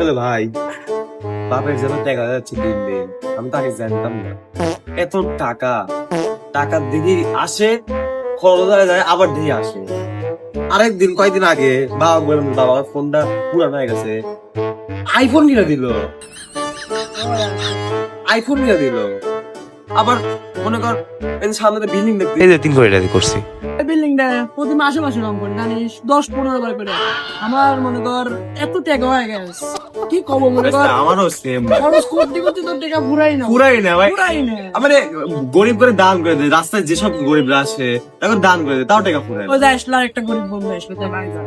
আসলে ভাই বাপের যেন টাকা যাচ্ছে দিন দিন, আমি তাকে জানতাম না। এত টাকা টাকার দিকে আসে, খরচ হয়ে যায়, আবার দিয়ে আসে। আরেকদিন কয়েকদিন আগে বাবা বললাম, বাবা ফোনটা পুরানো হয়ে গেছে, আইফোন কিনে দিল। আইফোন কিনে দিল। আবার মনে কর এই যে সামনে বিল্ডিং দেখতে, এই যে 3 কোটি টাকা করছি বিল্ডিংটা প্রতি মাসে মাসে রং করে জানিস, 10-15 বার করে। আমার মনে কর এত টাকা হয়ে গেছে, কি কব মনে কর। আমারও সেম খরচ করতে করতে তোর টাকা পুরাই না ভাই। পুরাই না। মানে গরিব করে দান করে দেয়, রাস্তায় যেসব গরিবরা আসে তখন দান করে দেয়, তাও টাকা ফুরায় না। ওই যে আসলে একটা গরিব বন্ধু আসলো, তাই ভাই যা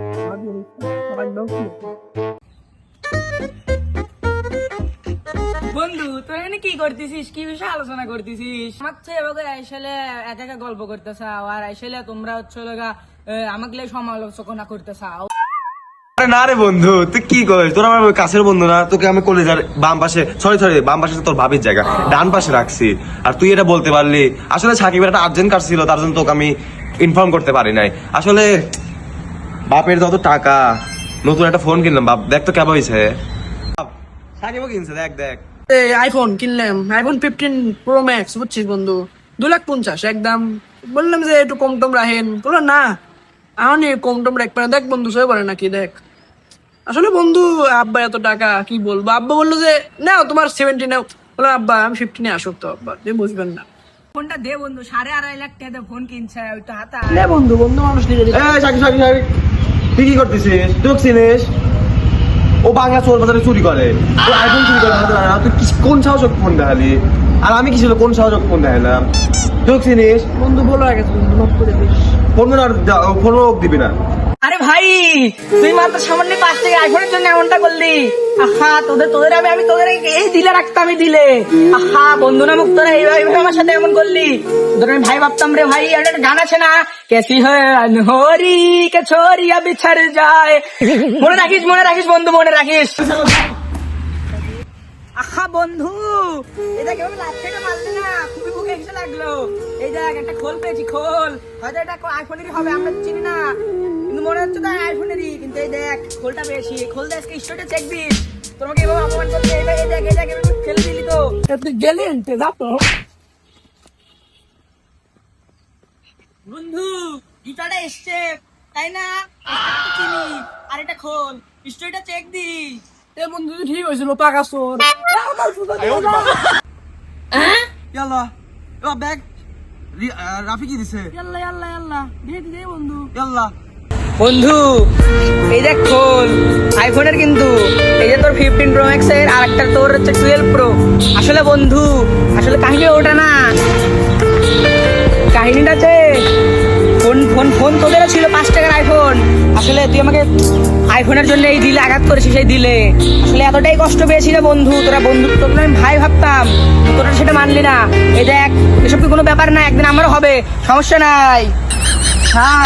বন্ধু তুই এখানে কি করতেছিস, কি বিষয়ে আলোচনা করতেছিস? আমার তো এভাবে আইসালে একা একা গল্প করতে চাও, আর আইসালে তোমরা হচ্ছে লগা আমাকে সমালোচনা করতে চাও। আরে না রে বন্ধু, তুই কি করিস? তোর আমার কাছের বন্ধু না? তোকে আমি কলেজের বাম পাশে, সরি বাম পাশে তোর ভাবির জায়গা, ডান পাশে রাখছি, আর তুই এটা বলতে পারলি? আসলে সাকিবের একটা আর্জেন্ট কাজ ছিল, তার জন্য তোকে আমি ইনফর্ম করতে পারি নাই। আসলে বাপের যত টাকা, নতুন একটা ফোন কিনলাম বাপ, দেখ তো কেমন হয়েছে। সাকিবও কিনছে, দেখ দেখ। আইফোন কিনলাম, আইফোন 15 প্রো ম্যাক্স, বুঝছিস বন্ধু, 2,50,000 একদম। বললাম যে একটু কম টম রাখেন, বললো না আমি কম টম রাখবে না। দেখ বন্ধু সই বলে নাকি, দেখ আসলে বন্ধু আব্বা এত টাকা কি বলবো। আব্বা বললো যে নাও তোমার 70 নাও, বললাম আব্বা আমি 15 আসুক তো, আব্বা তুই বুঝবেন না। ফোনটা দে বন্ধু, 2.5 লাখ টাকা ফোন কিনছে, ওইটা হাতা দে বন্ধু, বন্ধু মানুষ দিয়ে দিচ্ছে। সাকিব তুই কি করতেছিস? তুই চিনিস ও বাংলা চোর বাজারে চুরি করে, ও আইফোন চুরি করে। তুই কোন সাহসক ফোন দেখালি? আর আমি কি ছিল, কোন সাহসক ফোন দেখালাম? তুই চিনিস? বন্ধু বলো আগে, বন্ধু মাফ করে দিস। ফোন আর ফোনও দিবি না। আরে ভাই তুই মাত্র সামান্য 5 টাকা আইফোনের জন্য এমনটা করলি। আহা তোদের আমি তোদের এই দিলে রাখতাম, আমি দিলে। আহা বন্ধু না মুখ, তোরা এইভাবে আমার সাথে এমন করলি। তোদের আমি ভাই ভাবতাম রে ভাই। একটা গান আছে না, কেসি হরি কে ছোরিয়া বিছার যায়, মনে রাখিস বন্ধু, মনে রাখিস। আহা বন্ধু এটা কেমন লাঠিটা মারলি না, খুবই বুকে এসে লাগলো। এই দেখ একটা খোল পেয়েছি, খোল হয়তো এটা আইফোনেরই হবে, আমরা চিনি না, কিন্তু মনে হচ্ছে তো আইফোনেরই। কিন্তু এই দেখ খোলটা পেয়েছি, খোল দেখ স্টোরিটা চেক দিস। তোমাকে এভাবে অপমান করতে, এই দেখ এভাবে ফেলে দিলি তো, তুই গেলি এনতে যা তো। বন্ধু গিটারটা এসছে তাই না, চিনি। আর এটা খোল স্টোরিটা চেক দিস। এ বন্ধু ঠিক হয়েছিল, পাকা চোর। ইয়াল্লা এবার ব্যাগ রাফি কি দিছে? ইয়াল্লা দিয়ে দে বন্ধু। ইয়াল্লা বন্ধু এই দেখ খোল আইফোনের, কিন্তু এই যে তোর 15 প্রো ম্যাক্স এর, আর একটা তোর হচ্ছে 12 প্রো। আসলে বন্ধু আসলে কাহিনী ওটা না, কাহিনীটা আছে ফোন তোদের ছিল 5 টাকার আইফোন। আসলে তুই আমাকে আইফোনের জন্য এই দিলে আঘাত করেছিস, এই দিলে আসলে এতটাই কষ্ট পেয়েছি রে বন্ধু। তোরা বন্ধু, তোকে আমি ভাই ভাবতাম, তোরা সেটা মানলি না। এই দেখ এসব কি কোনো ব্যাপার না, একদিন আমারও হবে, সমস্যা নাই। হ্যাঁ